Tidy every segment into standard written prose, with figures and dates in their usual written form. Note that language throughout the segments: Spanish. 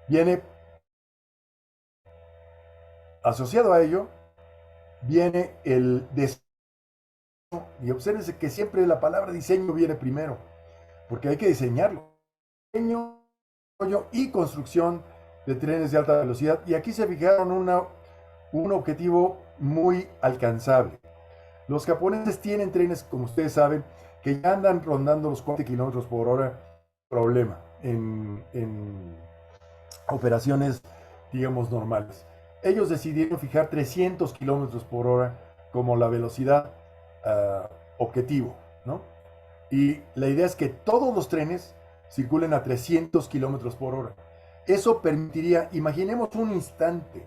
Viene asociado a ello, viene el diseño, y obsérvense que siempre la palabra diseño viene primero, porque hay que diseñarlo. Diseño y construcción de trenes de alta velocidad, y aquí se fijaron un objetivo muy alcanzable. Los japoneses tienen trenes, como ustedes saben, que ya andan rondando los 40 kilómetros por hora, problema, en operaciones, digamos, normales. Ellos decidieron fijar 300 kilómetros por hora como la velocidad objetivo, ¿no? Y la idea es que todos los trenes circulen a 300 kilómetros por hora. Eso permitiría, imaginemos un instante,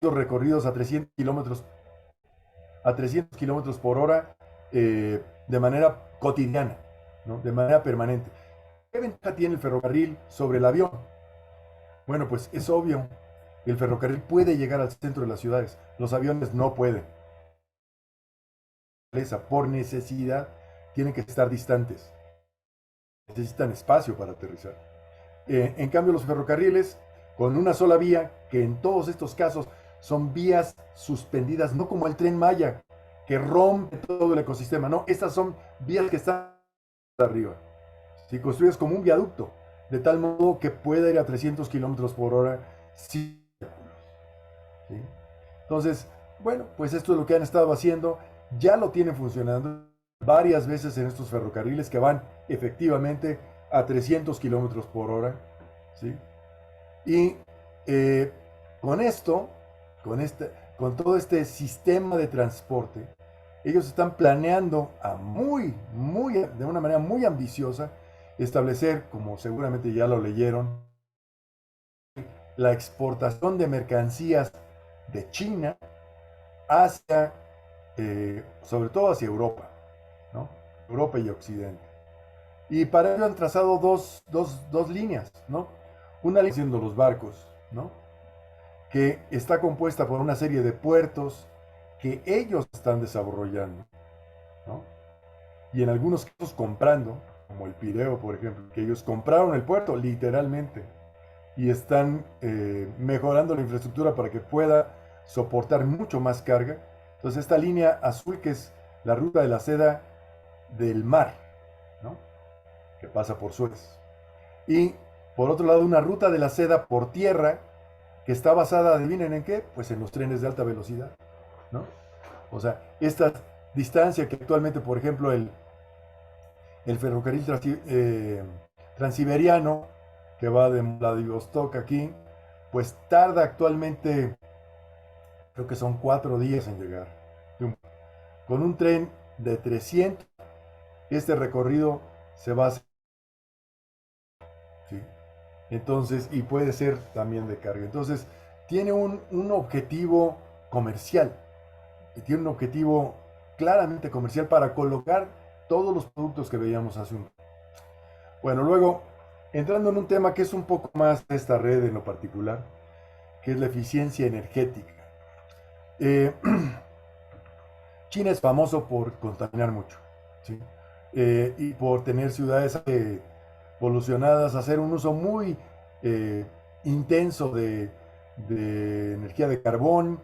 los recorridos a 300 kilómetros por hora de manera cotidiana, ¿no? De manera permanente. ¿Qué ventaja tiene el ferrocarril sobre el avión? Bueno, pues es obvio, el ferrocarril puede llegar al centro de las ciudades, los aviones no pueden. Por necesidad, tienen que estar distantes, necesitan espacio para aterrizar. En cambio, los ferrocarriles, con una sola vía, que en todos estos casos son vías suspendidas, no como el tren Maya, que rompe todo el ecosistema, no, estas son vías que están arriba. Si construyes como un viaducto, de tal modo que pueda ir a 300 kilómetros por hora, sí. ¿Sí? Entonces, bueno, pues esto es lo que han estado haciendo, ya lo tienen funcionando varias veces en estos ferrocarriles que van efectivamente a 300 kilómetros por hora, ¿sí? Y eh, con esto, con todo este sistema de transporte, ellos están planeando de una manera muy ambiciosa, establecer, como seguramente ya lo leyeron, la exportación de mercancías de China hacia, sobre todo hacia Europa, ¿no? Europa y Occidente. Y para ello han trazado dos líneas, ¿no? Una línea siendo los barcos, ¿no? Que está compuesta por una serie de puertos que ellos están desarrollando, ¿no? Y en algunos casos comprando, como el Pireo, por ejemplo, que ellos compraron el puerto literalmente y están mejorando la infraestructura para que pueda soportar mucho más carga. Entonces esta línea azul que es la ruta de la seda del mar, ¿no? Que pasa por Suez. Y por otro lado una ruta de la seda por tierra que está basada, adivinen en qué, pues en los trenes de alta velocidad, ¿no? O sea, esta distancia que actualmente, por ejemplo, el ferrocarril transiberiano, que va de Vladivostok aquí, pues tarda actualmente, creo que son 4 días en llegar. Con un tren de 300, este recorrido se va a hacer, ¿sí? Entonces, y puede ser también de carga. Entonces, tiene un objetivo comercial, y tiene un objetivo claramente comercial para colocar todos los productos que veíamos hace un... Bueno, luego, entrando en un tema que es un poco más de esta red en lo particular, que es la eficiencia energética. Eh, China es famoso por contaminar mucho, ¿sí? Y por tener ciudades polucionadas, hacer un uso muy eh, intenso de energía de carbón,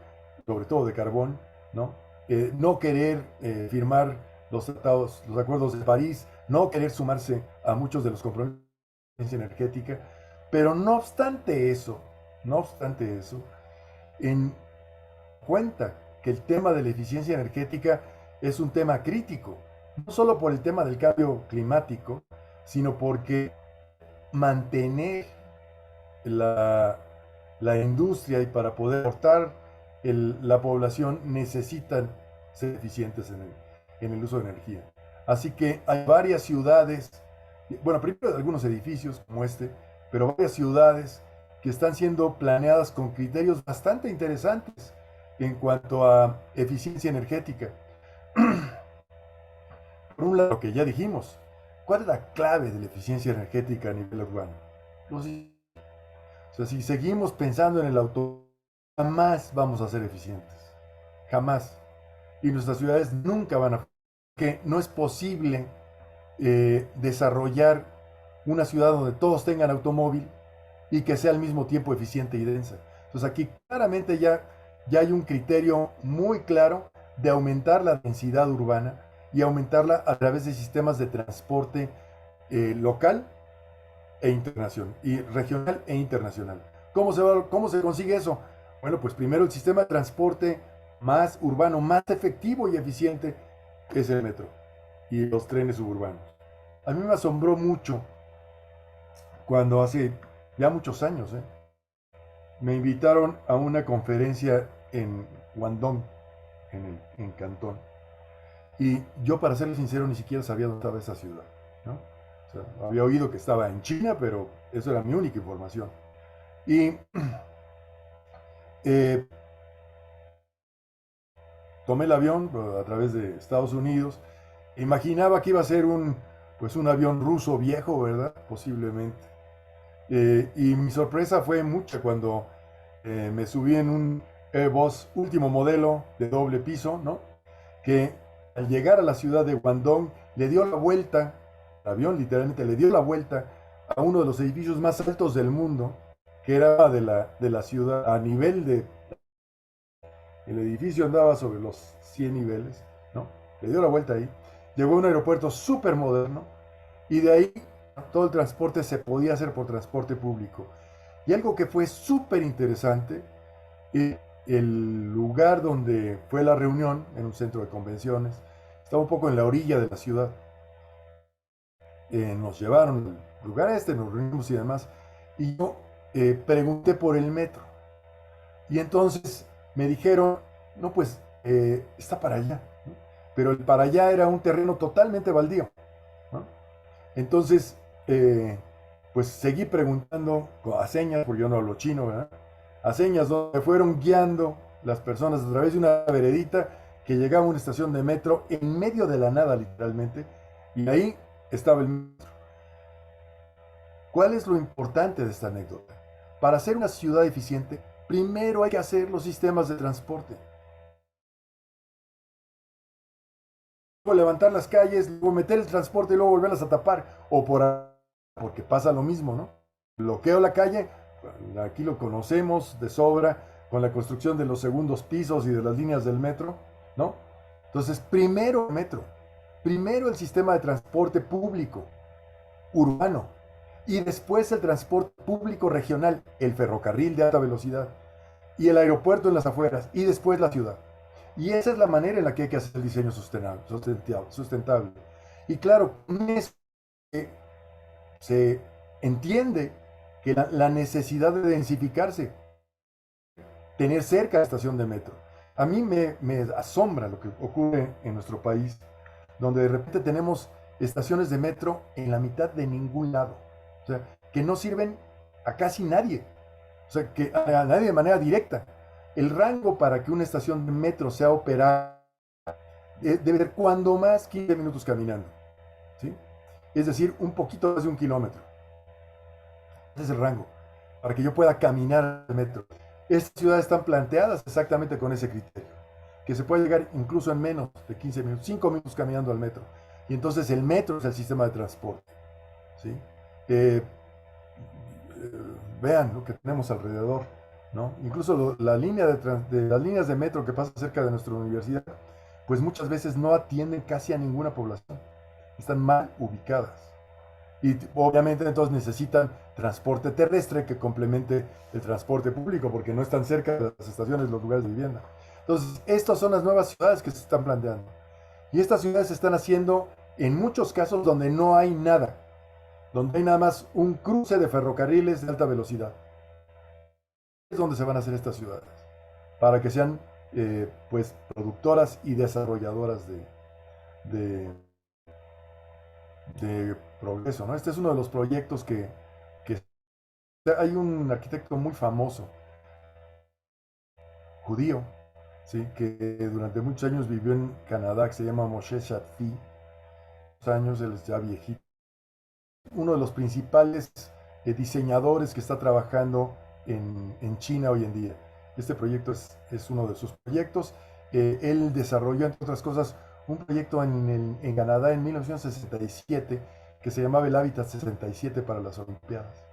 sobre todo de carbón, ¿no? No querer firmar los tratados, los acuerdos de París, no querer sumarse a muchos de los compromisos de energética, pero no obstante eso, en cuenta que el tema de la eficiencia energética es un tema crítico, no solo por el tema del cambio climático, sino porque mantener la, la industria y para poder aportar la población necesitan ser eficientes en el uso de energía. Así que hay varias ciudades, bueno, primero algunos edificios como este, pero varias ciudades que están siendo planeadas con criterios bastante interesantes en cuanto a eficiencia energética. Por un lado, lo que ya dijimos, ¿cuál es la clave de la eficiencia energética a nivel urbano? Los, o sea, si seguimos pensando en el auto, jamás vamos a ser eficientes. Jamás. Y nuestras ciudades nunca van a... que no es posible desarrollar una ciudad donde todos tengan automóvil y que sea al mismo tiempo eficiente y densa. Entonces aquí claramente ya hay un criterio muy claro de aumentar la densidad urbana y aumentarla a través de sistemas de transporte local e internacional, y regional e internacional. ¿Cómo se consigue eso? Bueno, pues primero el sistema de transporte más urbano, más efectivo y eficiente es el metro y los trenes suburbanos. A mí me asombró mucho cuando hace ya muchos años me invitaron a una conferencia en Guangdong, en Cantón. Y yo, para ser sincero, ni siquiera sabía dónde estaba esa ciudad, ¿no? O sea, había oído que estaba en China, pero eso era mi única información. Y eh, tomé el avión a través de Estados Unidos. Imaginaba que iba a ser pues un avión ruso viejo, ¿verdad? Posiblemente. Y mi sorpresa fue mucha cuando me subí en un Airbus último modelo de doble piso, ¿no? Que al llegar a la ciudad de Guangdong le dio la vuelta, el avión literalmente le dio la vuelta a uno de los edificios más altos del mundo, que era de la ciudad a nivel de... El edificio andaba sobre los 100 niveles, ¿no? Le dio la vuelta ahí. Llegó a un aeropuerto súper moderno y de ahí todo el transporte se podía hacer por transporte público. Y algo que fue súper interesante, el lugar donde fue la reunión, en un centro de convenciones, estaba un poco en la orilla de la ciudad. Nos llevaron al lugar nos reunimos y demás, y yo pregunté por el metro. Y entonces me dijeron, no, pues está para allá, ¿no? Pero el para allá era un terreno totalmente baldío, ¿no? Entonces, pues seguí preguntando a señas, porque yo no hablo chino, ¿verdad? A señas, donde me fueron guiando las personas a través de una veredita que llegaba a una estación de metro en medio de la nada, literalmente, y ahí estaba el metro. ¿Cuál es lo importante de esta anécdota? Para ser una ciudad eficiente, primero hay que hacer los sistemas de transporte. Luego levantar las calles, luego meter el transporte y luego volverlas a tapar. O porque pasa lo mismo, ¿no? Bloqueo la calle, aquí lo conocemos de sobra con la construcción de los segundos pisos y de las líneas del metro, ¿no? Entonces, primero el metro, primero el sistema de transporte público urbano y después el transporte público regional, el ferrocarril de alta velocidad y el aeropuerto en las afueras y después la ciudad. Y esa es la manera en la que hay que hacer el diseño sustentable. Y claro, se entiende que la necesidad de densificarse, tener cerca la estación de metro. A mí me asombra lo que ocurre en nuestro país, donde de repente tenemos estaciones de metro en la mitad de ningún lado. O sea, que no sirven a casi nadie. O sea, que a nadie de manera directa. El rango para que una estación de metro sea operada debe ser cuando más 15 minutos caminando, ¿sí? Es decir, un poquito más de 1 kilómetro. Ese es el rango, para que yo pueda caminar al metro. Estas ciudades están planteadas exactamente con ese criterio, que se puede llegar incluso en menos de 15 minutos, 5 minutos caminando al metro. Y entonces el metro es el sistema de transporte, ¿sí? Eh, Vean lo que tenemos alrededor, ¿no? Incluso las líneas de metro que pasan cerca de nuestra universidad, pues muchas veces no atienden casi a ninguna población, están mal ubicadas. Y obviamente entonces necesitan transporte terrestre que complemente el transporte público, porque no están cerca de las estaciones, los lugares de vivienda. Entonces, estas son las nuevas ciudades que se están planteando. Y estas ciudades se están haciendo en muchos casos donde no hay nada, donde hay nada más un cruce de ferrocarriles de alta velocidad. Es donde se van a hacer estas ciudades, para que sean pues productoras y desarrolladoras de, de progreso, ¿no? Este es uno de los proyectos que Hay un arquitecto muy famoso, judío, ¿sí? Que durante muchos años vivió en Canadá, que se llama Moshe Shatfi. Años, él es ya viejito. Uno de los principales diseñadores que está trabajando en China hoy en día. Este proyecto es uno de sus proyectos. Él desarrolló, entre otras cosas, un proyecto en Canadá en 1967 que se llamaba el Hábitat 67 para las Olimpiadas.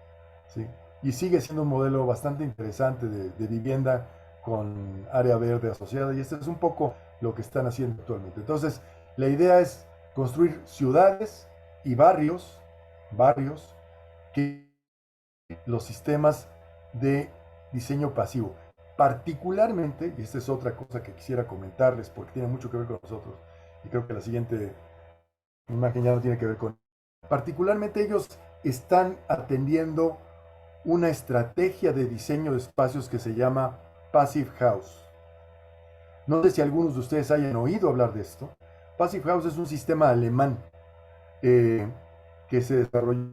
¿Sí? Y sigue siendo un modelo bastante interesante de vivienda con área verde asociada, y este es un poco lo que están haciendo actualmente. Entonces, la idea es construir ciudades y barrios que los sistemas de diseño pasivo, particularmente, y esta es otra cosa que quisiera comentarles porque tiene mucho que ver con nosotros, y creo que la siguiente imagen ya no tiene que ver con... Particularmente ellos están atendiendo una estrategia de diseño de espacios que se llama Passive House. No sé si algunos de ustedes hayan oído hablar de esto. Passive House es un sistema alemán eh, que se desarrolló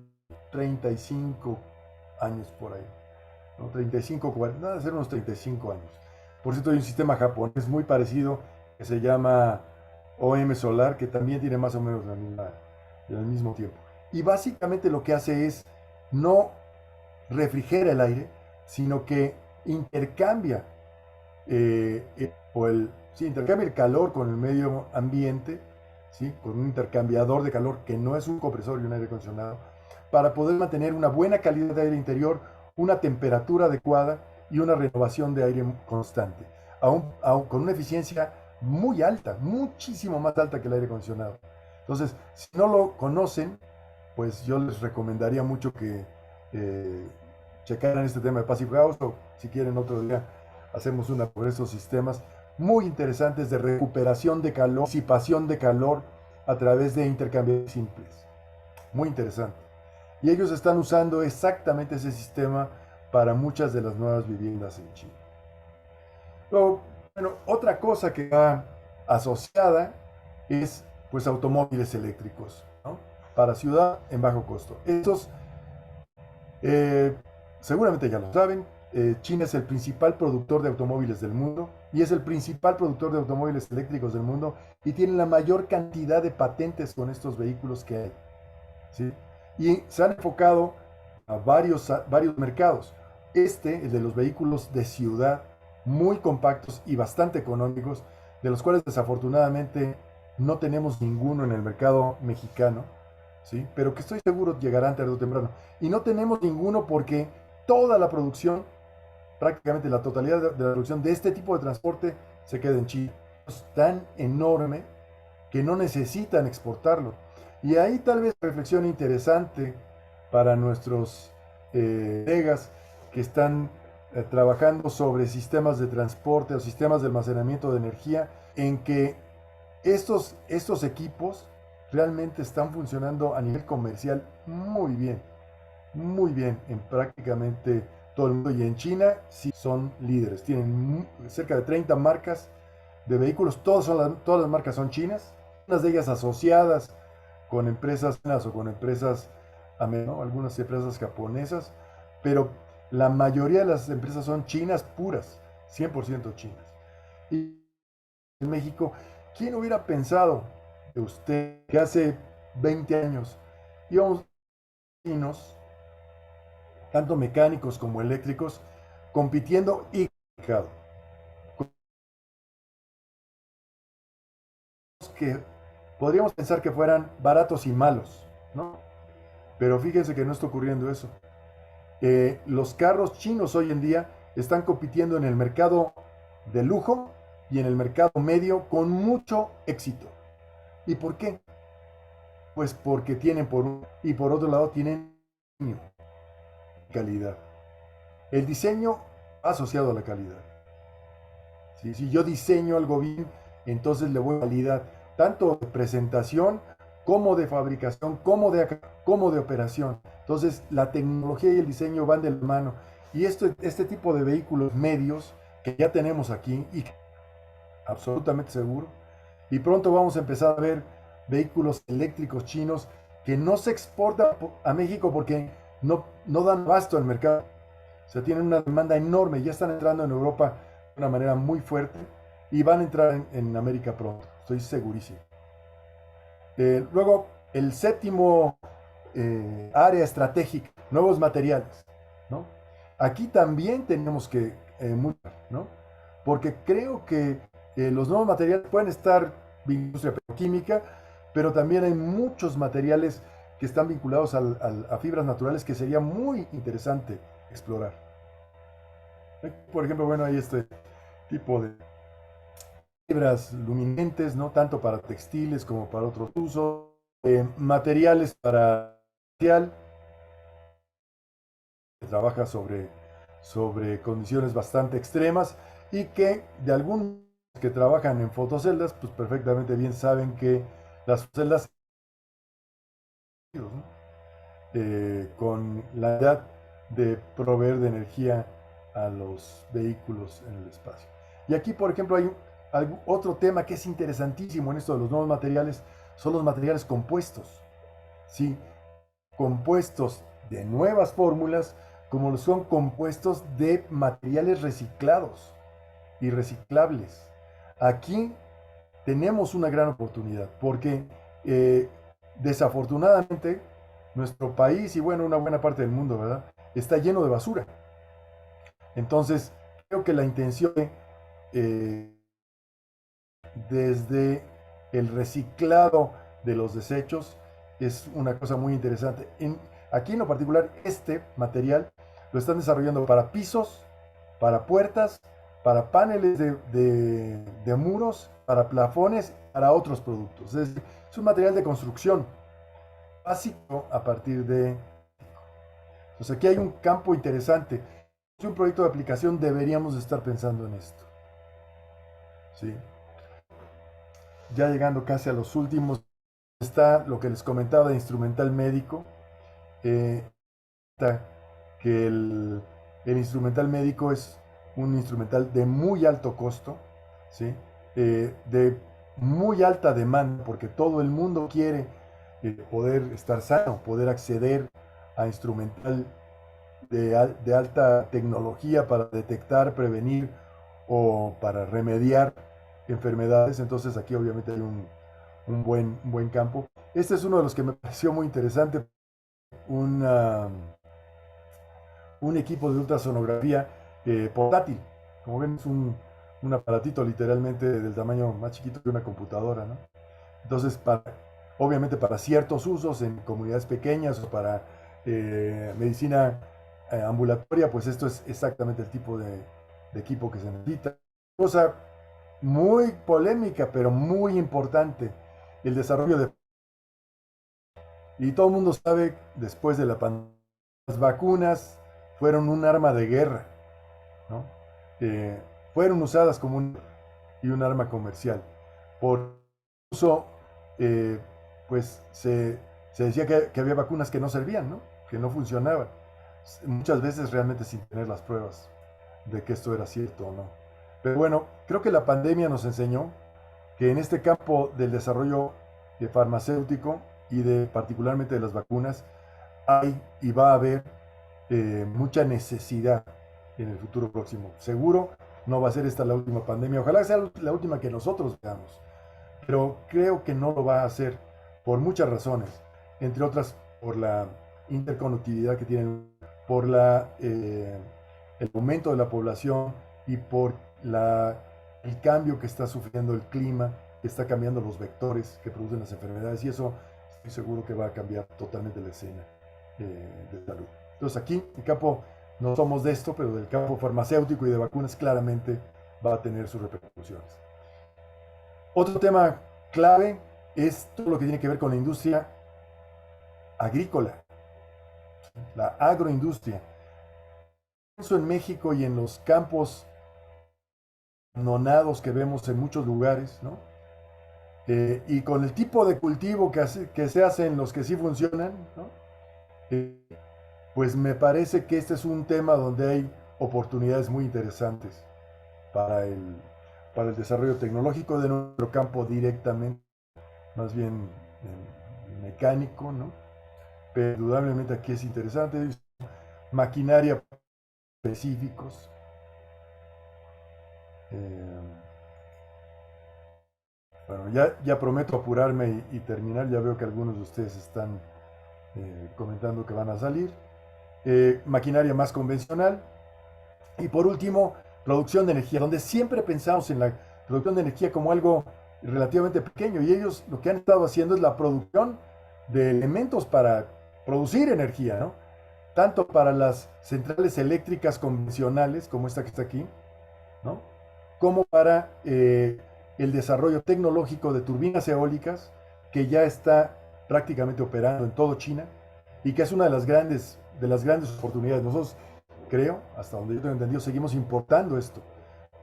35 años por ahí, ¿no? 35, 40, debe ser unos 35 años. Por cierto, hay un sistema japonés muy parecido que se llama OM Solar, que también tiene más o menos el mismo tiempo. Y básicamente lo que hace es no refrigera el aire, sino que intercambia, sí, intercambia el calor con el medio ambiente, ¿sí? Con un intercambiador de calor que no es un compresor y un aire acondicionado, para poder mantener una buena calidad de aire interior, una temperatura adecuada y una renovación de aire constante, con una eficiencia muy alta, muchísimo más alta que el aire acondicionado. Entonces, si no lo conocen, pues yo les recomendaría mucho que eh, checaran este tema de Passive House, o si quieren otro día hacemos una por esos sistemas muy interesantes de recuperación de calor, disipación de calor a través de intercambios simples. Muy interesante. Y ellos están usando exactamente ese sistema para muchas de las nuevas viviendas en China. Luego, bueno, otra cosa que va asociada es pues automóviles eléctricos, ¿no? Para ciudad en bajo costo. Estos eh, seguramente ya lo saben, China es el principal productor de automóviles del mundo y es el principal productor de automóviles eléctricos del mundo y tiene la mayor cantidad de patentes con estos vehículos que hay, ¿sí? Y se han enfocado a varios mercados. El de los vehículos de ciudad, muy compactos y bastante económicos, de los cuales desafortunadamente no tenemos ninguno en el mercado mexicano, ¿sí? Pero que estoy seguro llegarán tarde o temprano. Y no tenemos ninguno porque toda la producción, prácticamente la totalidad de la producción de este tipo de transporte se queda en China. Es tan enorme que no necesitan exportarlo. Y ahí tal vez reflexión interesante para nuestros colegas que están trabajando sobre sistemas de transporte o sistemas de almacenamiento de energía, en que estos equipos realmente están funcionando a nivel comercial muy bien en prácticamente todo el mundo. Y en China sí son líderes, tienen cerca de 30 marcas de vehículos, todas las marcas son chinas, unas de ellas asociadas con empresas chinas o con empresas, ¿no? Algunas empresas japonesas, pero la mayoría de las empresas son chinas puras, 100% chinas. Y en México, ¿quién hubiera pensado de usted que hace 20 años íbamos chinos, tanto mecánicos como eléctricos, compitiendo y que podríamos pensar que fueran baratos y malos, ¿no? Pero fíjense que no está ocurriendo eso. Los carros chinos hoy en día están compitiendo en el mercado de lujo y en el mercado medio con mucho éxito. ¿Y por qué? Pues porque tienen y por otro lado tienen calidad. El diseño asociado a la calidad. ¿Sí? Si yo diseño algo bien, entonces le voy a calidad, tanto de presentación como de fabricación, como de operación. Entonces la tecnología y el diseño van de la mano. Y este tipo de vehículos medios que ya tenemos aquí, y absolutamente seguro, y pronto vamos a empezar a ver vehículos eléctricos chinos que no se exportan a México porque no dan abasto al mercado. O sea, tienen una demanda enorme, ya están entrando en Europa de una manera muy fuerte y van a entrar en América pronto, estoy segurísimo. Luego, el séptimo área estratégica, nuevos materiales, ¿no? Aquí también tenemos que mutar, ¿no? Porque creo que los nuevos materiales pueden estar vinculados a la industria petroquímica, pero también hay muchos materiales que están vinculados a fibras naturales que sería muy interesante explorar. Por ejemplo, bueno, hay este tipo de fibras luminentes, ¿no? Tanto para textiles como para otros usos, materiales para material, que trabaja sobre condiciones bastante extremas y que de algunos que trabajan en fotoceldas, pues perfectamente bien saben que las celdas, ¿no? Con la idea de proveer de energía a los vehículos en el espacio. Y aquí, por ejemplo, hay otro tema que es interesantísimo en esto de los nuevos materiales, son los materiales compuestos. ¿Sí? Compuestos de nuevas fórmulas, como son compuestos de materiales reciclados y reciclables. Aquí tenemos una gran oportunidad porque desafortunadamente nuestro país y bueno, una buena parte del mundo, ¿verdad? Está lleno de basura. Entonces, creo que la intención eh, desde el reciclado de los desechos es una cosa muy interesante. Aquí en lo particular, este material lo están desarrollando para pisos, para puertas, para paneles de muros, para plafones, para otros productos. Es un material de construcción básico a partir de... Entonces aquí hay un campo interesante. Si un proyecto de aplicación deberíamos estar pensando en esto. ¿Sí? Ya llegando casi a los últimos, está lo que les comentaba de instrumental médico. Eh, que el instrumental médico es un instrumental de muy alto costo, ¿sí? De muy alta demanda, porque todo el mundo quiere poder estar sano, poder acceder a instrumental de alta tecnología para detectar, prevenir o para remediar enfermedades. Entonces aquí obviamente hay un buen campo. Este es uno de los que me pareció muy interesante, una, un equipo de ultrasonografía portátil. Como ven, es un aparatito literalmente del tamaño más chiquito que una computadora, ¿no? Entonces, obviamente para ciertos usos en comunidades pequeñas o para medicina ambulatoria, pues esto es exactamente el tipo de equipo que se necesita. Cosa muy polémica, pero muy importante, el desarrollo de... Y todo el mundo sabe, después de la pandemia, las vacunas fueron un arma de guerra, ¿no? Eh, fueron usadas como un arma comercial. Por uso, eh, pues se decía que había vacunas que no servían, ¿no? Que no funcionaban. Muchas veces realmente sin tener las pruebas de que esto era cierto o no. Pero bueno, creo que la pandemia nos enseñó que en este campo del desarrollo farmacéutico y de particularmente de las vacunas, hay y va a haber mucha necesidad en el futuro próximo. Seguro no va a ser esta la última pandemia, ojalá sea la última que nosotros veamos, pero creo que no lo va a hacer por muchas razones, entre otras por la interconectividad que tienen, por el aumento de la población y por el cambio que está sufriendo el clima, que está cambiando los vectores que producen las enfermedades y eso estoy seguro que va a cambiar totalmente la escena de salud. Entonces aquí, en campo, no somos de esto, pero del campo farmacéutico y de vacunas claramente va a tener sus repercusiones. Otro tema clave es todo lo que tiene que ver con la industria agrícola, la agroindustria. Pienso en México y en los campos nonados que vemos en muchos lugares, ¿no? Y con el tipo de cultivo que se hacen, los que sí funcionan, ¿no? Eh, pues me parece que este es un tema donde hay oportunidades muy interesantes para para el desarrollo tecnológico de nuestro campo directamente, más bien mecánico, ¿no? pero indudablemente aquí es interesante. Maquinaria específicos. Eh, bueno, ya prometo apurarme y terminar. Ya veo que algunos de ustedes están comentando que van a salir. Maquinaria más convencional. Y por último, producción de energía, donde siempre pensamos en la producción de energía como algo relativamente pequeño. Y ellos lo que han estado haciendo es la producción de elementos para producir energía, ¿no? Tanto para las centrales eléctricas convencionales, como esta que está aquí, ¿no? Como para el desarrollo tecnológico de turbinas eólicas, que ya está prácticamente operando en todo China y que es una de las grandes oportunidades. Nosotros, creo, hasta donde yo tengo entendido, seguimos importando esto,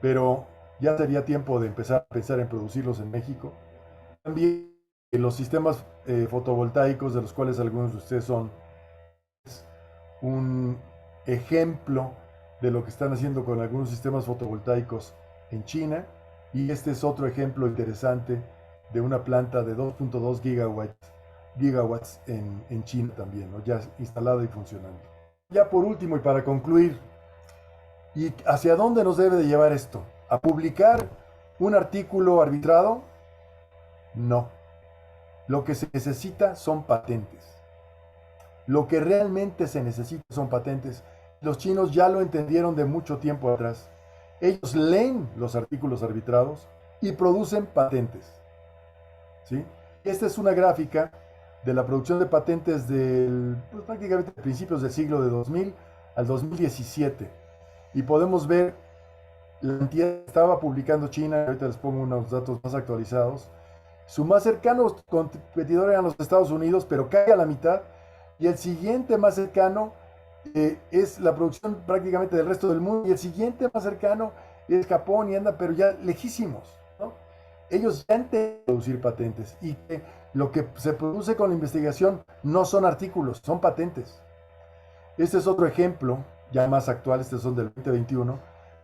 pero ya sería tiempo de empezar a pensar en producirlos en México. También los sistemas fotovoltaicos, de los cuales algunos de ustedes son un ejemplo de lo que están haciendo con algunos sistemas fotovoltaicos en China. Y este es otro ejemplo interesante de una planta de 2.2 gigawatts en China también, ¿no? Ya instalada y funcionando. Ya por último y para concluir, ¿y hacia dónde nos debe de llevar esto? ¿A publicar un artículo arbitrado? No. Lo que se necesita son patentes. Lo que realmente se necesita son patentes. Los chinos ya lo entendieron de mucho tiempo atrás. Ellos leen los artículos arbitrados y producen patentes. ¿Sí? Esta es una gráfica de la producción de patentes pues, prácticamente principios del siglo de 2000 al 2017. Y podemos ver la cantidad que estaba publicando China. Ahorita les pongo unos datos más actualizados. Su más cercano competidor eran los Estados Unidos, pero cae a la mitad. Y el siguiente más cercano es la producción prácticamente del resto del mundo. Y el siguiente más cercano es Japón y anda, pero ya lejísimos, ¿no? Ellos ya entienden producir patentes y que lo que se produce con la investigación no son artículos, son patentes. Este es otro ejemplo, ya más actual, estos son del 2021,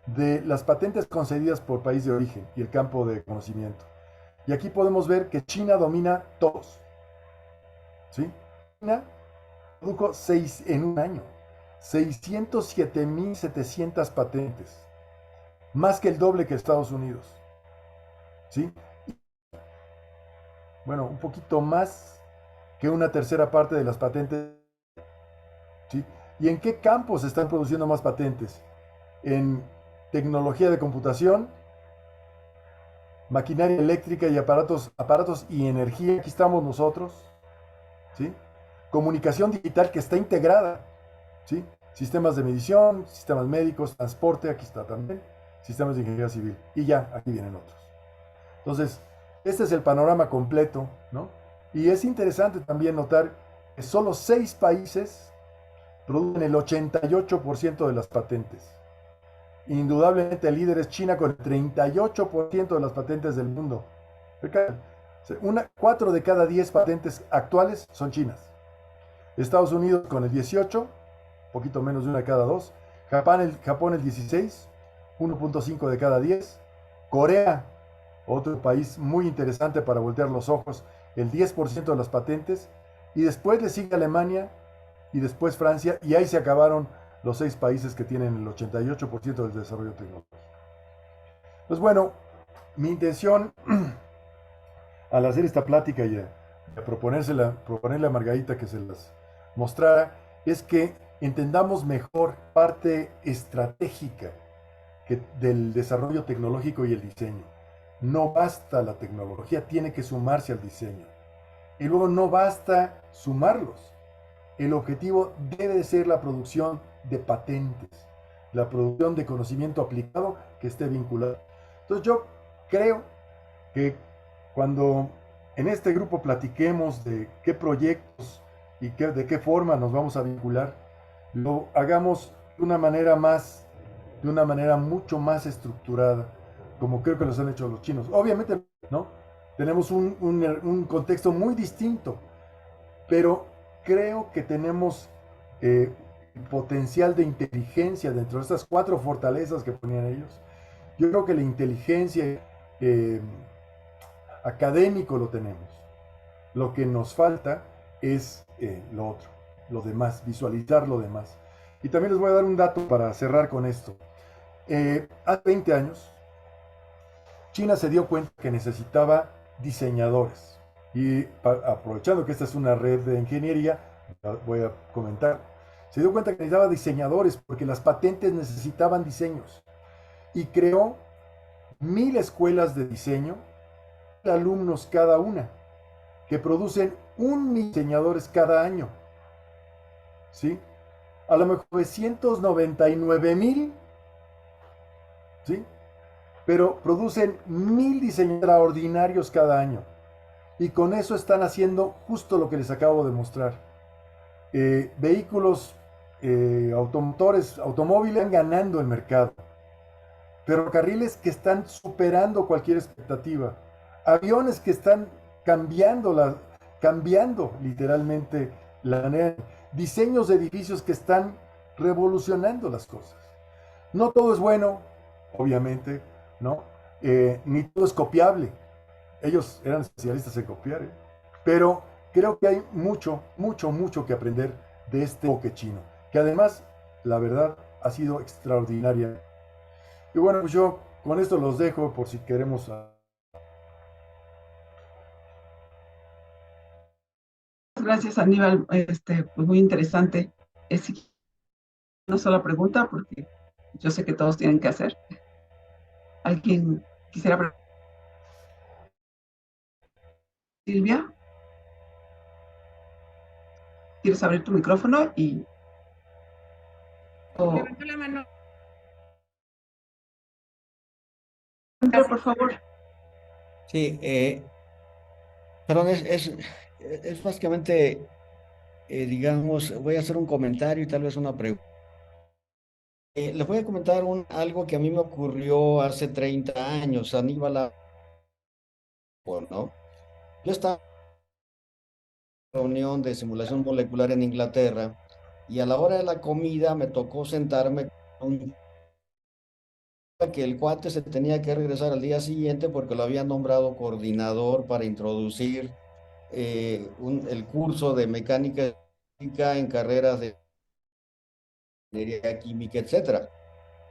de las patentes concedidas por país de origen y el campo de conocimiento. Y aquí podemos ver que China domina todos. ¿Sí? China produjo en un año 607.700 patentes, más que el doble que Estados Unidos. ¿Sí? Bueno, un poquito más que una tercera parte de las patentes. ¿Sí? ¿Y en qué campos se están produciendo más patentes? En tecnología de computación, maquinaria eléctrica y aparatos y energía, aquí estamos nosotros. ¿Sí? Comunicación digital que está integrada. ¿Sí? Sistemas de medición, sistemas médicos, transporte, aquí está también, sistemas de ingeniería civil. Y ya, aquí vienen otros. Entonces, este es el panorama completo, ¿no? Y es interesante también notar que solo 6 países producen el 88% de las patentes. Indudablemente el líder es China con el 38% de las patentes del mundo. 4 de cada 10 patentes actuales son chinas. Estados Unidos con el 18, poquito menos de una de cada 2. Japón el 16, 1.5 de cada 10. Corea, otro país muy interesante para voltear los ojos, el 10% de las patentes. Y después le sigue Alemania y después Francia. Y ahí se acabaron los 6 países que tienen el 88% del desarrollo tecnológico. Pues bueno, mi intención al hacer esta plática y a proponerle a Margarita que se las mostrara, es que entendamos mejor parte estratégica del desarrollo tecnológico y el diseño. No basta la tecnología, tiene que sumarse al diseño. Y luego no basta sumarlos. El objetivo debe ser la producción de patentes, la producción de conocimiento aplicado que esté vinculado. Entonces yo creo que cuando en este grupo platiquemos de qué proyectos y de qué forma nos vamos a vincular, lo hagamos de una manera mucho más estructurada, como creo que los han hecho los chinos. Obviamente, ¿no? Tenemos un contexto muy distinto, pero creo que tenemos potencial de inteligencia dentro de estas 4 fortalezas que ponían ellos. Yo creo que la inteligencia eh, académico lo tenemos. Lo que nos falta es lo otro, lo demás, visualizar lo demás. Y también les voy a dar un dato para cerrar con esto. Hace 20 años, China se dio cuenta que necesitaba diseñadores. Y aprovechando que esta es una red de ingeniería, voy a comentar, se dio cuenta que necesitaba diseñadores porque las patentes necesitaban diseños. Y creó 1000 escuelas de diseño, alumnos cada una, que producen 1.000 diseñadores cada año. ¿Sí? A lo mejor 999.000, ¿sí? Pero producen 1.000 diseñadores extraordinarios cada año. Y con eso están haciendo justo lo que les acabo de mostrar. Vehículos automotores, automóviles están ganando el mercado. Ferrocarriles que están superando cualquier expectativa. Aviones que están cambiando literalmente la manera. Diseños de edificios que están revolucionando las cosas. No todo es bueno, obviamente, ¿no? Ni todo es copiable. Ellos eran especialistas en copiar, ¿eh? Pero creo que hay mucho, mucho, mucho que aprender de este enfoque chino, que además, la verdad, ha sido extraordinaria. Y bueno, pues yo con esto los dejo por si queremos. Gracias, Aníbal. Pues muy interesante. Es una sola pregunta porque yo sé que todos tienen que hacer. ¿Alguien quisiera preguntar? Silvia, ¿quieres abrir tu micrófono? Levantó la mano. Por favor. Sí, perdón, es básicamente, digamos, voy a hacer un comentario y tal vez una pregunta. Les voy a comentar algo que a mí me ocurrió hace 30 años, Aníbal, ¿no? Yo estaba en una reunión de simulación molecular en Inglaterra y a la hora de la comida me tocó sentarme con que el cuate se tenía que regresar al día siguiente porque lo había nombrado coordinador para introducir el curso de mecánica en carreras de ingeniería química, etcétera.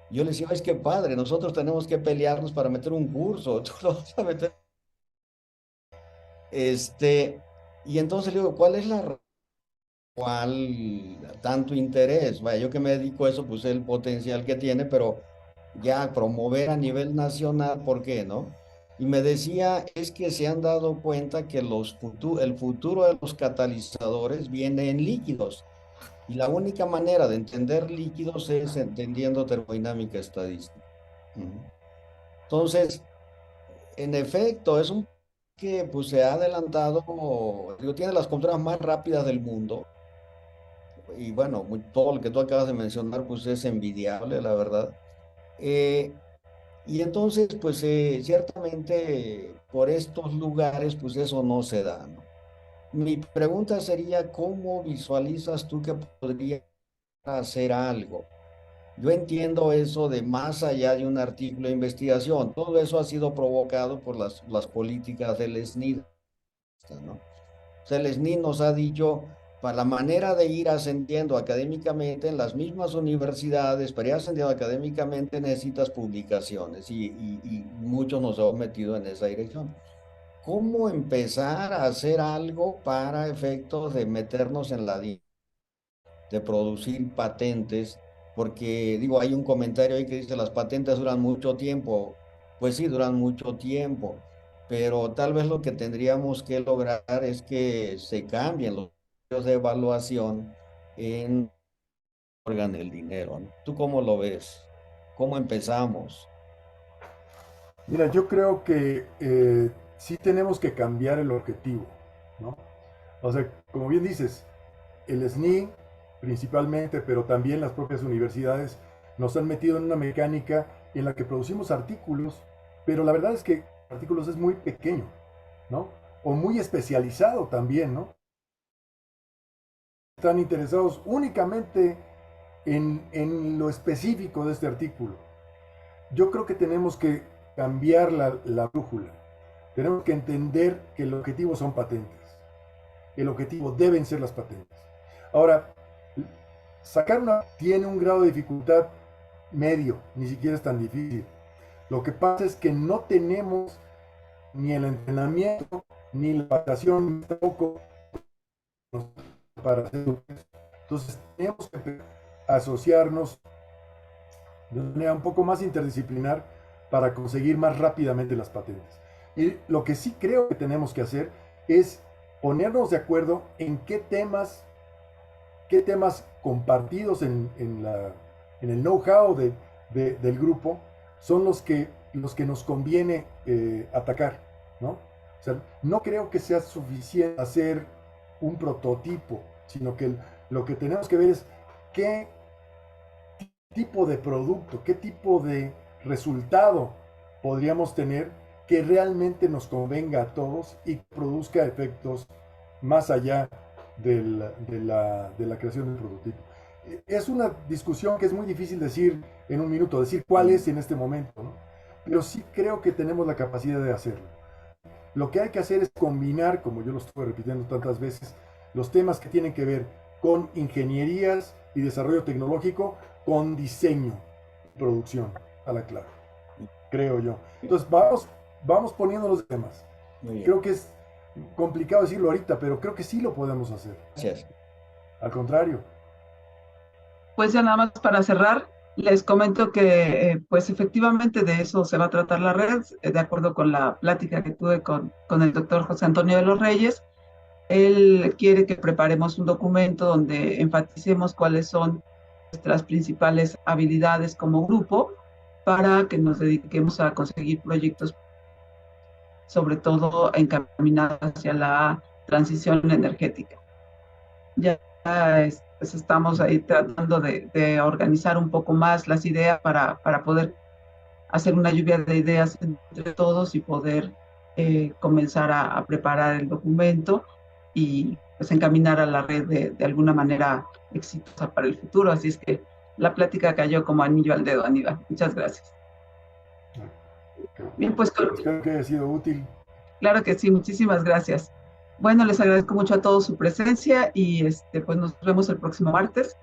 Yo le decía, es que padre, nosotros tenemos que pelearnos para meter un curso, tú lo vas a meter. Este, y entonces le digo, ¿cuál es la cuál tanto interés? Vaya, yo que me dedico a eso, pues el potencial que tiene, pero ya promover a nivel nacional, ¿por qué no? Y me decía, es que se han dado cuenta que el futuro de los catalizadores viene en líquidos. Y la única manera de entender líquidos es entendiendo termodinámica estadística. Ujú. Entonces, en efecto, es un que pues se ha adelantado, digo, tiene las computadoras más rápidas del mundo. Y bueno, todo lo que tú acabas de mencionar, pues es envidiable, la verdad. Eh, y entonces, pues ciertamente por estos lugares, pues eso no se da, ¿no? Mi pregunta sería, ¿cómo visualizas tú que podría hacer algo? Yo entiendo eso de más allá de un artículo de investigación. Todo eso ha sido provocado por las políticas del SNI, ¿no? O sea, el SNI nos ha dicho, para la manera de ir ascendiendo académicamente en las mismas universidades, para ir ascendiendo académicamente necesitas publicaciones y muchos nos hemos metido en esa dirección. ¿Cómo empezar a hacer algo para efectos de meternos en de producir patentes? Porque digo, hay un comentario ahí que dice las patentes duran mucho tiempo. Pues sí, duran mucho tiempo, pero tal vez lo que tendríamos que lograr es que se cambien los criterios de evaluación en organ el dinero, ¿no? ¿Tú cómo lo ves? ¿Cómo empezamos? Mira, yo creo que sí tenemos que cambiar el objetivo, ¿no? O sea, como bien dices, el SNI principalmente, pero también las propias universidades nos han metido en una mecánica en la que producimos artículos, pero la verdad es que artículos es muy pequeño, ¿no? O muy especializado también, ¿no? Están interesados únicamente en lo específico de este artículo. Yo creo que tenemos que cambiar la brújula. Tenemos que entender que el objetivo son patentes. el objetivo deben ser las patentes. Ahora, sacar una tiene un grado de dificultad medio, ni siquiera es tan difícil. Lo que pasa es que no tenemos ni el entrenamiento, ni la preparación, tampoco para hacerlo. Entonces tenemos que asociarnos de manera un poco más interdisciplinar para conseguir más rápidamente las patentes. Y lo que sí creo que tenemos que hacer es ponernos de acuerdo en qué temas compartidos en el know-how del grupo son los que nos conviene atacar, ¿no? O sea, no creo que sea suficiente hacer un prototipo, sino que lo que tenemos que ver es qué tipo de producto, qué tipo de resultado podríamos tener que realmente nos convenga a todos y produzca efectos más allá de la creación del prototipo. Es una discusión que es muy difícil decir en un minuto, decir cuál es en este momento, ¿no? Pero sí creo que tenemos la capacidad de hacerlo. Lo que hay que hacer es combinar, como yo lo estoy repitiendo tantas veces, los temas que tienen que ver con ingenierías y desarrollo tecnológico con diseño y producción a la clara, creo yo. Entonces vamos poniendo los temas. Creo que es complicado decirlo ahorita, pero creo que sí lo podemos hacer. Gracias. Al contrario. Pues ya nada más para cerrar, les comento que pues efectivamente de eso se va a tratar la red, de acuerdo con la plática que tuve con el doctor José Antonio de los Reyes. Él quiere que preparemos un documento donde enfaticemos cuáles son nuestras principales habilidades como grupo para que nos dediquemos a conseguir proyectos, sobre todo encaminados hacia la transición energética. Ya pues estamos ahí tratando de organizar un poco más las ideas para poder hacer una lluvia de ideas entre todos y poder comenzar a preparar el documento y pues encaminar a la red de alguna manera exitosa para el futuro. Así es que la plática cayó como anillo al dedo, Aníbal. Muchas gracias. Bien, pues espero que haya sido útil. claro que sí, muchísimas gracias. Bueno, les agradezco mucho a todos su presencia y pues nos vemos el próximo martes.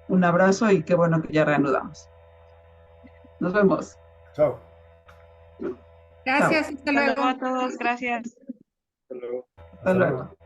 Un abrazo y qué bueno que ya reanudamos. Nos vemos. Chao. Gracias, Chao. hasta luego a todos, gracias. Hasta luego. Hasta luego.